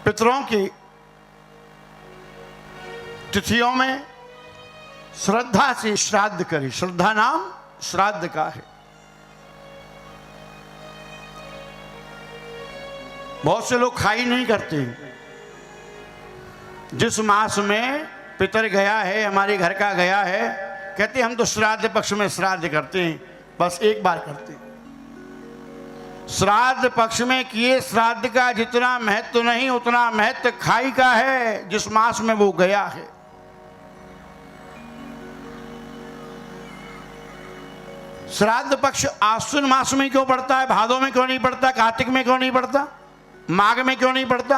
पितरों की तिथियों में श्रद्धा से श्राद्ध करें। श्रद्धा नाम श्राद्ध का है। बहुत से लोग खाई नहीं करते। जिस मास में पितर गया है, हमारे घर का गया है, कहते हम तो श्राद्ध पक्ष में श्राद्ध करते हैं, बस एक बार करते हैं। श्राद्ध पक्ष में किए श्राद्ध का जितना महत्व नहीं, उतना महत्व खाई का है जिस मास में वो गया है। श्राद्ध पक्ष आश्विन मास में क्यों पड़ता है? भादों में क्यों नहीं पड़ता? कार्तिक में क्यों नहीं पड़ता? माघ में क्यों नहीं पड़ता?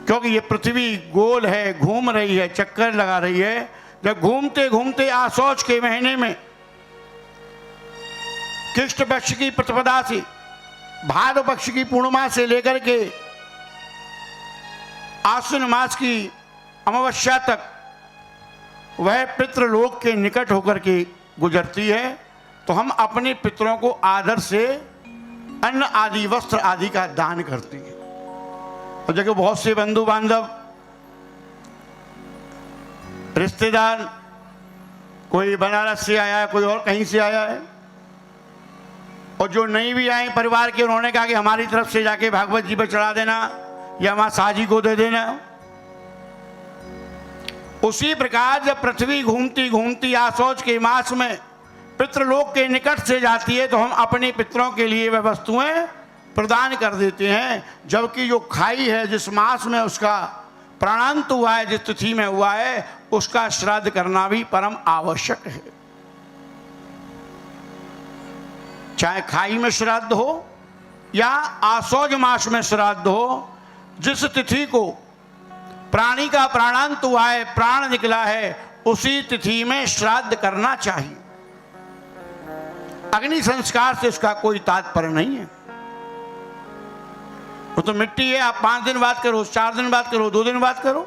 क्योंकि ये पृथ्वी गोल है, घूम रही है, चक्कर लगा रही है। जब घूमते घूमते आसौच के महीने में कृष्ण पक्ष की प्रतिपदा से, भाद्र पक्ष की पूर्णिमा से लेकर के आश्विन मास की अमावस्या तक वह पितृलोक के निकट होकर के गुजरती है। तो हम अपने पितरों को आदर से अन्न आदि, वस्त्र आदि का दान करते हैं। और जगह बहुत से बंधु बांधव, रिश्तेदार, कोई बनारस से आया है, कोई और कहीं से आया है, और जो नहीं भी आए परिवार के, उन्होंने कहा कि हमारी तरफ से जाके भागवत जी पर चढ़ा देना या मां साजी को दे देना। उसी प्रकार जब पृथ्वी घूमती घूमती आसौच के मास में पितृलोक के निकट से जाती है, तो हम अपने पितरों के लिए वह वस्तुएं प्रदान कर देते हैं। जबकि जो खाई है, जिस मास में उसका प्राणांत हुआ है, जिस तिथि में हुआ है, उसका श्राद्ध करना भी परम आवश्यक है। चाहे खाई में श्राद्ध हो या आसौज मास में श्राद्ध हो, जिस तिथि को प्राणी का प्राणांत हुआ है, प्राण निकला है, उसी तिथि में श्राद्ध करना चाहिए। अग्नि संस्कार से उसका कोई तात्पर्य नहीं है। वो तो मिट्टी है, आप 5 दिन बाद करो, 4 दिन बाद करो, 2 दिन बाद करो।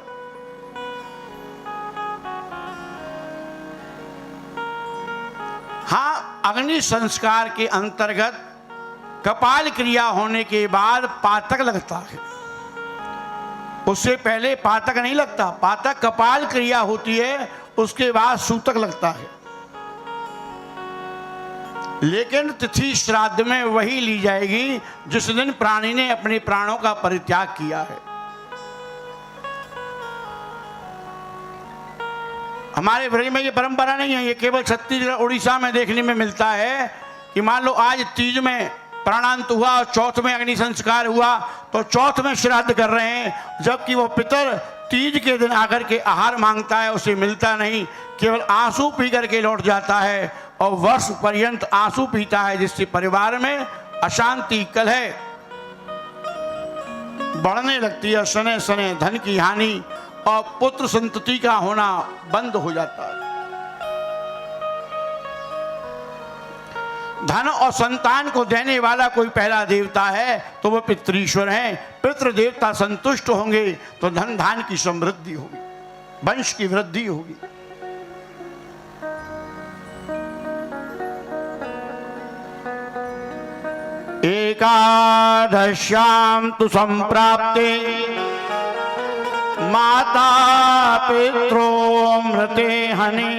हाँ, अग्नि संस्कार के अंतर्गत कपाल क्रिया होने के बाद पातक लगता है। उससे पहले पातक नहीं लगता। पातक कपाल क्रिया होती है, उसके बाद सूतक लगता है। लेकिन तिथि श्राद्ध में वही ली जाएगी जिस दिन प्राणी ने अपने प्राणों का परित्याग किया है। हमारे ब्रज में ये परंपरा नहीं है, ये केवल छत्तीसगढ़ उड़ीसा में देखने में मिलता है कि मान लो आज तीज में प्राणांत हुआ और चौथ में अग्नि संस्कार हुआ, तो चौथ में श्राद्ध कर रहे हैं, जबकि वो पितर तीज के दिन आकर के आहार मांगता है, उसे मिलता नहीं, केवल आंसू पी करके लौट जाता है और वर्ष पर्यंत आंसू पीता है, जिससे परिवार में अशांति, कलह बढ़ने लगती है। सने सने धन की हानि और पुत्र संतति का होना बंद हो जाता है। धन और संतान को देने वाला कोई पहला देवता है तो वह पितृश्वर हैं। पितृ देवता संतुष्ट होंगे तो धन धान की समृद्धि होगी, वंश की वृद्धि होगी। एकादश्यां तु संप्राप्ते माता पित्रो मृते हनि,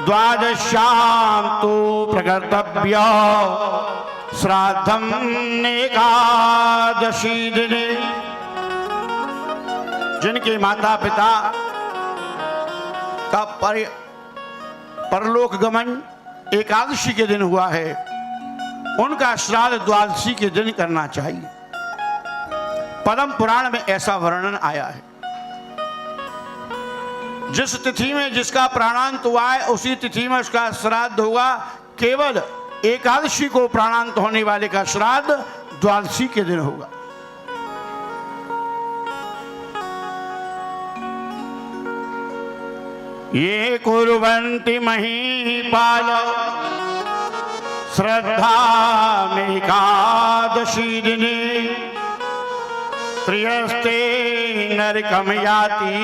द्वादश्यां तु प्रकर्तव्य श्राद्धं एकादशी दिने। जिनके माता पिता का परलोक गमन एकादशी के दिन हुआ है, उनका श्राद्ध द्वादशी के दिन करना चाहिए। पद्म पुराण में ऐसा वर्णन आया है। जिस तिथि में जिसका प्राणांत हुआ है, उसी तिथि में उसका श्राद्ध होगा। केवल एकादशी को प्राणांत होने वाले का श्राद्ध द्वादशी के दिन होगा। ये कुर्वन्ति महीपाल श्रद्धा में एकादशी दिने, त्रियस्ते नरकम याति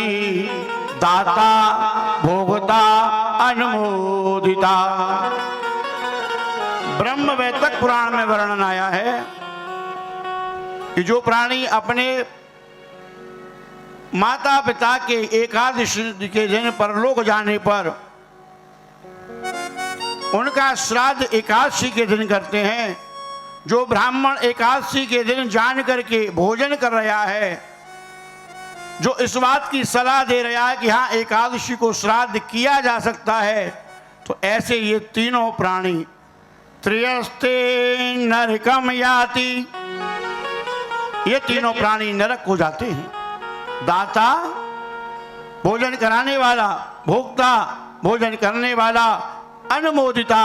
दाता भोगता अनुमोदिता। ब्रह्मवैतक पुराण में वर्णन आया है कि जो प्राणी अपने माता पिता के एकादशी के दिन परलोक जाने पर उनका श्राद्ध एकादशी के दिन करते हैं, जो ब्राह्मण एकादशी के दिन जान करके भोजन कर रहा है, जो इस बात की सलाह दे रहा है कि हाँ एकादशी को श्राद्ध किया जा सकता है, तो ऐसे ये तीनों प्राणी त्रियस्ते नरकम याति, ये तीनों प्राणी नरक हो जाते हैं। दाता भोजन कराने वाला, भोक्ता भोजन करने वाला, अनुमोदिता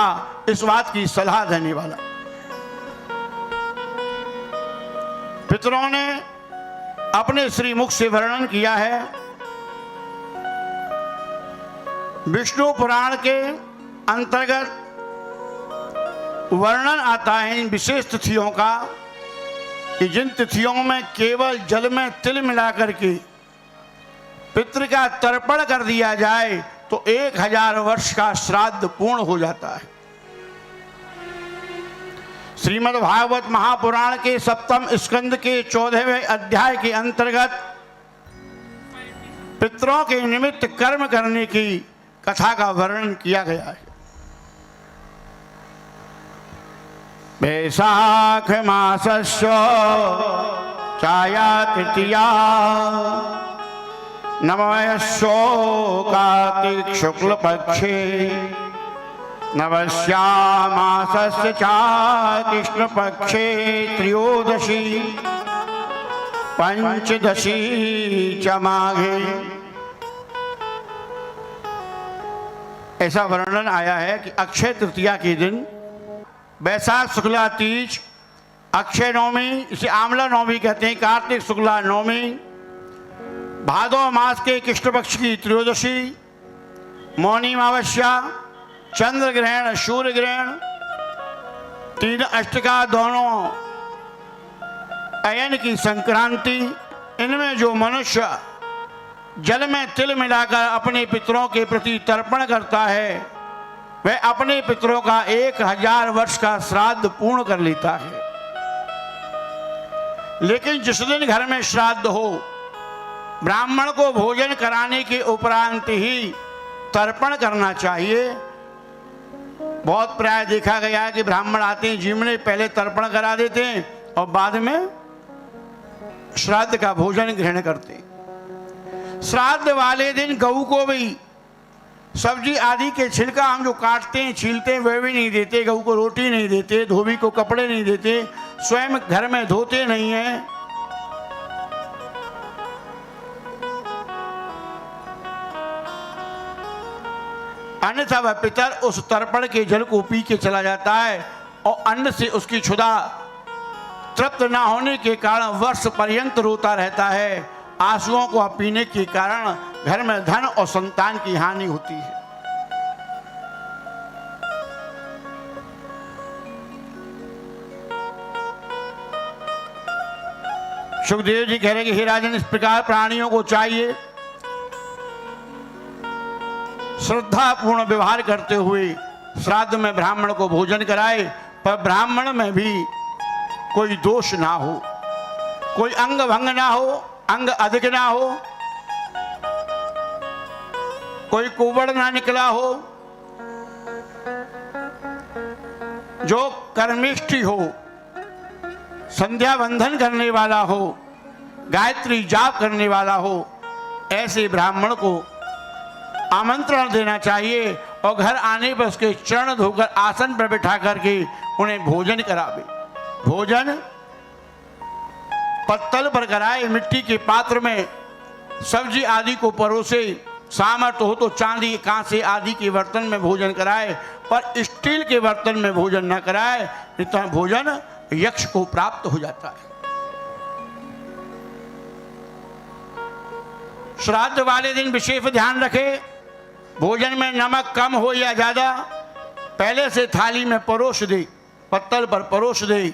इस बात की सलाह देने वाला। पितरों ने अपने श्रीमुख से वर्णन किया है। विष्णु पुराण के अंतर्गत वर्णन आता है इन विशेष तिथियों का कि जिन तिथियों में केवल जल में तिल मिलाकर के पितृ का तर्पण कर दिया जाए तो 1000 वर्ष का श्राद्ध पूर्ण हो जाता है। श्रीमद् भागवत महापुराण के 7वें स्कंद के 14वें अध्याय के अंतर्गत पितरों के निमित्त कर्म करने की कथा का वर्णन किया गया है। वैशाख मासस्य छाया तृतीया नवयस्यो कार्तिक शुक्ल पक्षे नवस्यामासस्य च कृष्ण पक्षे त्रयोदशी पंचदशी च माघे। ऐसा वर्णन आया है कि अक्षय तृतीया के दिन वैशाख शुक्ला तीज, अक्षय नवमी इसे आमला नवमी कहते हैं, कार्तिक शुक्ला नवमी, भादो मास के कृष्ण पक्ष की त्रयोदशी, मौनी अमावस्या, चंद्र ग्रहण, सूर्य ग्रहण, 3 अष्टका दोनों अयन की संक्रांति, इनमें जो मनुष्य जल में तिल मिलाकर अपने पितरों के प्रति तर्पण करता है वह अपने पितरों का 1000 वर्ष का श्राद्ध पूर्ण कर लेता है। लेकिन जिस दिन घर में श्राद्ध हो, ब्राह्मण को भोजन कराने के उपरांत ही तर्पण करना चाहिए। बहुत प्राय देखा गया है कि ब्राह्मण आते हैं जीवने पहले तर्पण करा देते हैं और बाद में श्राद्ध का भोजन ग्रहण करते हैं। श्राद्ध वाले दिन गऊ को भी सब्जी आदि के छिलका हम जो काटते हैं छीलते हैं वह भी नहीं देते, गऊ को रोटी नहीं देते, धोबी को कपड़े नहीं देते, स्वयं घर में धोते नहीं हैं। अन्यथा वह पितर उस तर्पण के जल को पी के चला जाता है और अन्न से उसकी क्षुधा तृप्त न होने के कारण वर्ष पर्यंत रोता रहता है। आंसुओं को पीने के कारण घर में धन और संतान की हानि होती है। सुखदेव जी कह रहे कि हे राजन, इस प्रकार प्राणियों को चाहिए श्रद्धापूर्ण व्यवहार करते हुए श्राद्ध में ब्राह्मण को भोजन कराए, पर ब्राह्मण में भी कोई दोष ना हो, कोई अंग भंग ना हो, अंग अधिक ना हो, कोई कुबड़ ना निकला हो, जो कर्मिष्ठी हो, संध्या बंधन करने वाला हो, गायत्री जाप करने वाला हो, ऐसे ब्राह्मण को आमंत्रण देना चाहिए और घर आने पर उसके चरण धोकर आसन पर बिठा करके उन्हें भोजन करावे। भोजन पत्तल पर कराए, मिट्टी के पात्र में सब्जी आदि को परोसे, सामर्थ्य हो तो चांदी कांसे आदि के बर्तन में भोजन कराए, पर स्टील के बर्तन में भोजन न कराए, नहीं तो भोजन यक्ष को प्राप्त हो जाता है। श्राद्ध वाले दिन विशेष ध्यान रखे, भोजन में नमक कम हो या ज्यादा पहले से थाली में परोस दे, पत्तल पर परोस दे।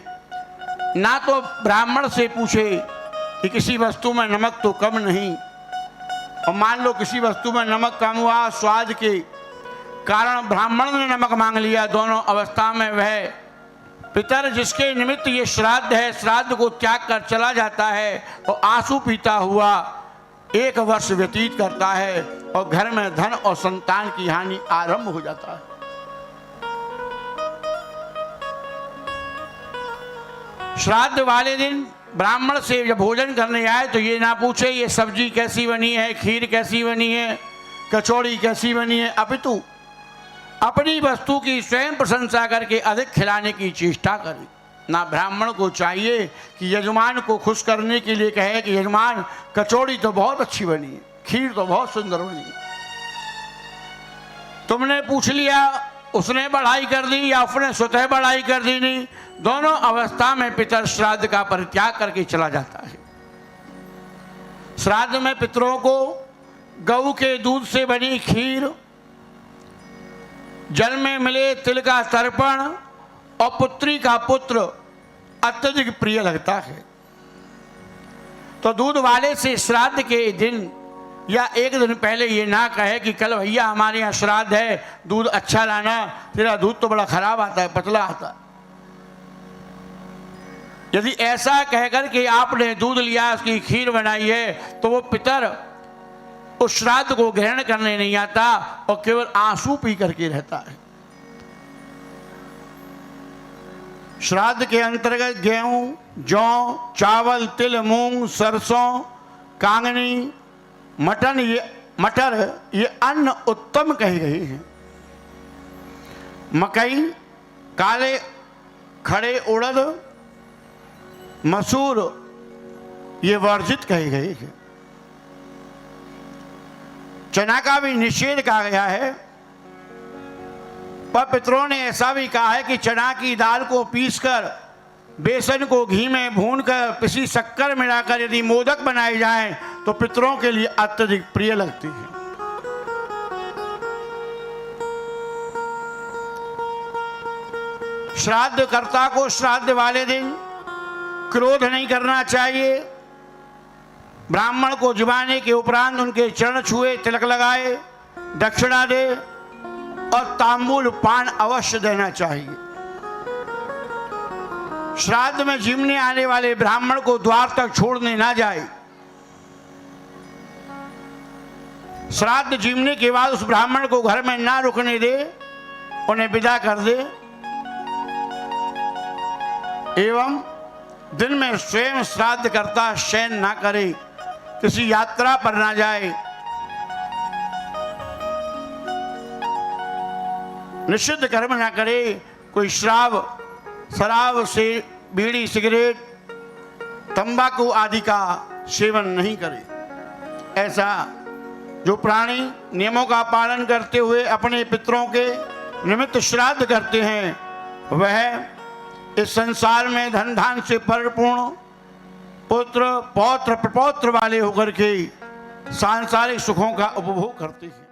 ना तो ब्राह्मण से पूछे कि किसी वस्तु में नमक तो कम नहीं, और मान लो किसी वस्तु में नमक कम हुआ, स्वाद के कारण ब्राह्मण ने नमक मांग लिया, दोनों अवस्था में वह पितर जिसके निमित्त ये श्राद्ध है, श्राद्ध को त्याग कर चला जाता है और आंसू पीता हुआ 1 वर्ष व्यतीत करता है और घर में धन और संतान की हानि आरंभ हो जाता है। श्राद्ध वाले दिन ब्राह्मण से जब भोजन करने आए तो ये ना पूछे ये सब्जी कैसी बनी है, खीर कैसी बनी है, कचौड़ी कैसी बनी है, अपितु अपनी वस्तु की स्वयं प्रशंसा करके अधिक खिलाने की चेष्टा करे। ना ब्राह्मण को चाहिए कि यजमान को खुश करने के लिए कहे कि यजमान कचौड़ी तो बहुत अच्छी बनी है, खीर तो बहुत सुंदर बनी है। तुमने पूछ लिया, उसने बढ़ाई कर दी या उसने स्वतः बढ़ाई कर दी, नहीं, दोनों अवस्था में पितर श्राद्ध का परित्याग करके चला जाता है। श्राद्ध में पितरों को गऊ के दूध से बनी खीर, जल में मिले तिल का तर्पण और पुत्री का पुत्र अत्यधिक प्रिय लगता है। तो दूध वाले से श्राद्ध के दिन या 1 दिन पहले ये ना कहे कि कल भैया हमारे यहाँ श्राद्ध है, दूध अच्छा लाना, तेरा दूध तो बड़ा खराब आता है, पतला आता है। यदि ऐसा कहकर कि आपने दूध लिया, उसकी खीर बनाई है, तो वो पितर उस श्राद्ध को ग्रहण करने नहीं आता और केवल आंसू पी करके रहता है। श्राद्ध के अंतर्गत गेहूं, जौ, चावल, तिल, मूंग, सरसों, कांगनी, मटर ये अन्न उत्तम कहे गए हैं। मकई, काले खड़े उड़द, मसूर ये वर्जित कहे गए हैं। चना का भी निषेध कहा गया है, पर पितरों ने ऐसा भी कहा है कि चना की दाल को पीसकर बेसन को घी में भूनकर पिसी शक्कर मिलाकर यदि मोदक बनाए जाएं तो पितरों के लिए अत्यधिक प्रिय लगती है। श्राद्धकर्ता को श्राद्ध वाले दिन क्रोध नहीं करना चाहिए। ब्राह्मण को जुबाने के उपरांत उनके चरण छुए, तिलक लगाए, दक्षिणा दे और तांबूल पान अवश्य देना चाहिए। श्राद्ध में जीवने आने वाले ब्राह्मण को द्वार तक छोड़ने ना जाए। श्राद्ध जीवने के बाद उस ब्राह्मण को घर में ना रुकने दे, उन्हें विदा कर दे। एवं दिन में स्वयं श्राद्ध करता शयन ना करे, किसी यात्रा पर ना जाए, निषिद्ध कर्म ना करे, कोई शराब से बीड़ी, सिगरेट, तंबाकू आदि का सेवन नहीं करे। ऐसा जो प्राणी नियमों का पालन करते हुए अपने पितरों के निमित्त श्राद्ध करते हैं, वह इस संसार में धन धान से परिपूर्ण पुत्र, पौत्र, प्रपौत्र वाले होकर के सांसारिक सुखों का उपभोग करते हैं।